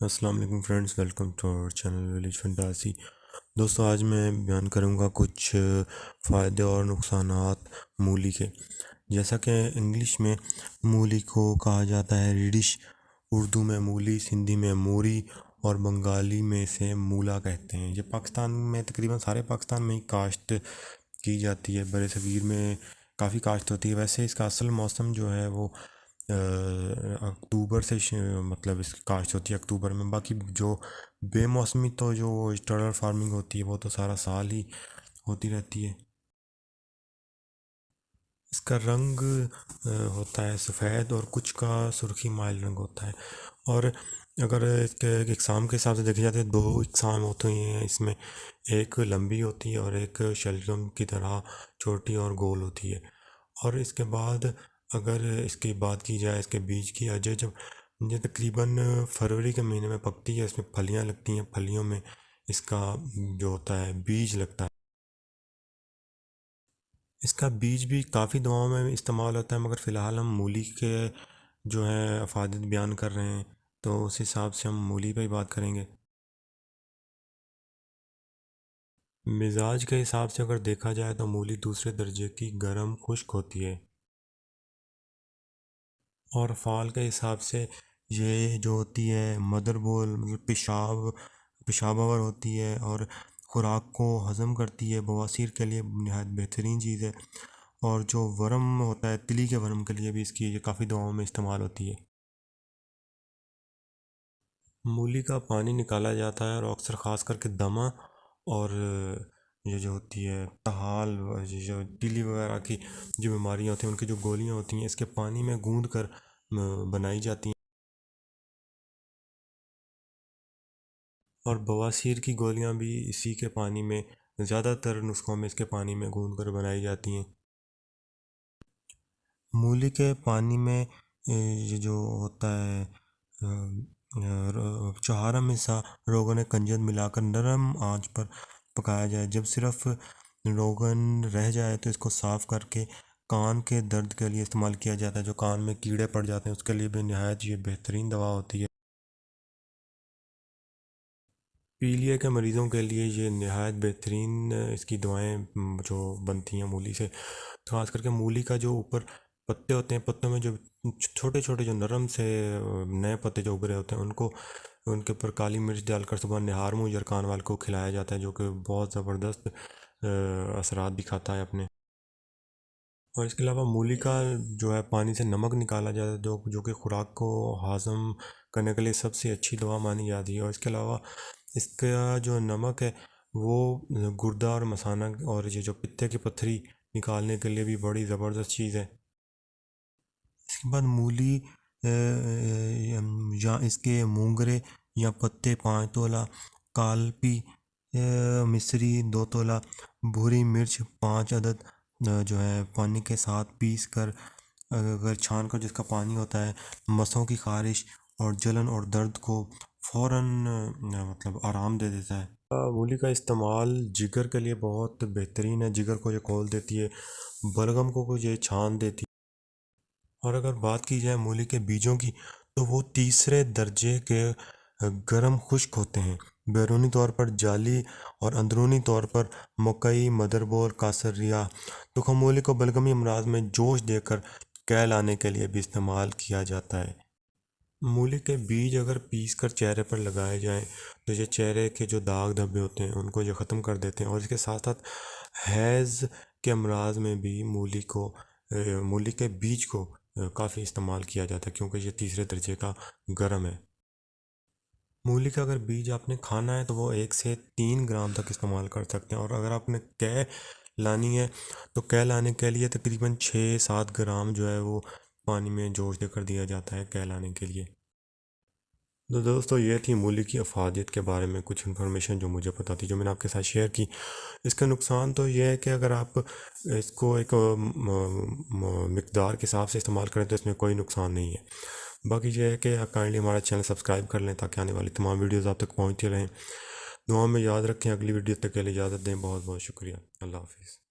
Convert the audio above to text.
अस्सलाम वालेकुम friends, welcome to our channel village fantasy. दोस्तों, आज मैं बयान करूंगा कुछ फ़ायदे और नुकसानात मूली के। जैसा कि इंग्लिश में मूली को कहा जाता है रेडिश, उर्दू में मूली, सिंधी में मूरी और बंगाली में इसे मूला कहते हैं। ये पाकिस्तान में तकरीबन सारे पाकिस्तान में ही काश्त की जाती है। बड़े सगीर में काफ़ी काश्त होती है। वैसे इसका असल मौसम जो है वो अक्टूबर से मतलब इसकी काश्त होती है अक्टूबर में। बाकी जो बेमौसमी तो जो स्टरर फार्मिंग होती है वो तो सारा साल ही होती रहती है। इसका रंग होता है सफ़ेद और कुछ का सुर्खी माइल रंग होता है। और अगर इसके इकसाम के हिसाब से देखी जाए तो दो इकसाम होते हैं इसमें। एक लंबी होती है और एक शलजम की तरह छोटी और गोल होती है। और इसके बाद अगर इसकी बात की जाए इसके बीज की, अजय जब ये तकरीबन फरवरी के महीने में पकती है, इसमें फलियां लगती हैं। फलियों में इसका जो होता है बीज लगता है। इसका बीज भी काफ़ी दवाओं में इस्तेमाल होता है, मगर फ़िलहाल हम मूली के जो है अफादत बयान कर रहे हैं, तो उस हिसाब से हम मूली पे ही बात करेंगे। मिजाज के हिसाब से अगर देखा जाए तो मूली दूसरे दर्जे की गर्म खुश्क होती है। और फाल के हिसाब से ये जो होती है मदर बोल, मतलब पेशाबावर होती है और खुराक को हज़म करती है। बवासीर के लिए नहायत बेहतरीन चीज़ है। और जो वर्म होता है, तिली के वर्म के लिए भी इसकी ये काफ़ी दवाओं में इस्तेमाल होती है। मूली का पानी निकाला जाता है और अक्सर ख़ास करके दमा और ये जो होती है तहाल, ये जो तिली वगैरह की जो बीमारियाँ होती हैं उनकी जो गोलियाँ होती हैं इसके पानी में गूंद कर बनाई जाती हैं। और बवासीर की गोलियां भी इसी के पानी में, ज़्यादातर नुस्खों में इसके पानी में गूंद कर बनाई जाती हैं। मूली के पानी में ये जो होता है चौहारा मिसा रोगन कंजन मिलाकर नरम आंच पर पकाया जाए। जब सिर्फ रोगन रह जाए तो इसको साफ़ करके कान के दर्द के लिए इस्तेमाल किया जाता है। जो कान में कीड़े पड़ जाते हैं उसके लिए भी नहायत ये बेहतरीन दवा होती है। पीलिया के मरीज़ों के लिए ये नहायत बेहतरीन इसकी दवाएं जो बनती हैं मूली से। खास करके मूली का जो ऊपर पत्ते होते हैं, पत्तों में जो छोटे छोटे जो नरम से नए पत्ते जो उभरे होते हैं उनको, उनके ऊपर काली मिर्च डालकर सुबह निहार मुंह जरकान वाल को खिलाया जाता है, जो कि बहुत ज़बरदस्त असरात दिखाता है अपने। और इसके अलावा मूली का जो है पानी से नमक निकाला जाता है, जो जो कि खुराक को हाज़म करने के लिए सबसे अच्छी दवा मानी जाती है। और इसके अलावा इसका जो नमक है वो गुर्दा और मसाना और ये जो पित्ते की पत्थरी निकालने के लिए भी बड़ी ज़बरदस्त चीज़ है। इसके बाद मूली या इसके मूंगरे या पत्ते 5 तोला, कालपी मिश्री 2 तोला, भूरी मिर्च 5 अदद जो है पानी के साथ पीस कर, अगर छान कर जिसका पानी होता है, मसों की खारिश और जलन और दर्द को फ़ौरन मतलब आराम दे देता है। मूली का इस्तेमाल जिगर के लिए बहुत बेहतरीन है। जिगर को ये खोल देती है, बलगम को ये छान देती है। और अगर बात की जाए मूली के बीजों की, तो वो तीसरे दर्जे के गर्म खुश्क होते हैं। बैरूनी तौर पर जाली और अंदरूनी तौर पर मकई, मदरबोर, कासरिया। तो मूली को बलगमी अमराज में जोश देकर कैल लाने के लिए भी इस्तेमाल किया जाता है। मूली के बीज अगर पीस कर चेहरे पर लगाए जाएं तो ये चेहरे के जो दाग धब्बे होते हैं उनको ये ख़त्म कर देते हैं। और इसके साथ साथ हैज़ के अमराज में भी मूली के बीज को काफ़ी इस्तेमाल किया जाता है, क्योंकि ये तीसरे दर्जे का गर्म है। मूली का अगर बीज आपने खाना है तो वो 1 से 3 ग्राम तक इस्तेमाल कर सकते हैं। और अगर आपने कै लानी है तो कै लाने के लिए तकरीबन 6-7 ग्राम जो है वो पानी में जोश देकर दिया जाता है कै लाने के लिए। तो दोस्तों, ये थी मूली की अफादियत के बारे में कुछ इन्फॉर्मेशन जो मुझे पता थी, जो मैंने आपके साथ शेयर की। इसका नुकसान तो ये है कि अगर आप इसको एक मिकदार के हिसाब से इस्तेमाल करें तो इसमें कोई नुकसान नहीं है। बाकी ये है कि काइंडली हमारा चैनल सब्सक्राइब कर लें ताकि आने वाली तमाम वीडियोज़ आप तक पहुँचते रहें। दुआ में याद रखें। अगली वीडियो तक के लिए इजाज़त दें। बहुत बहुत शुक्रिया। अल्लाह हाफिज़।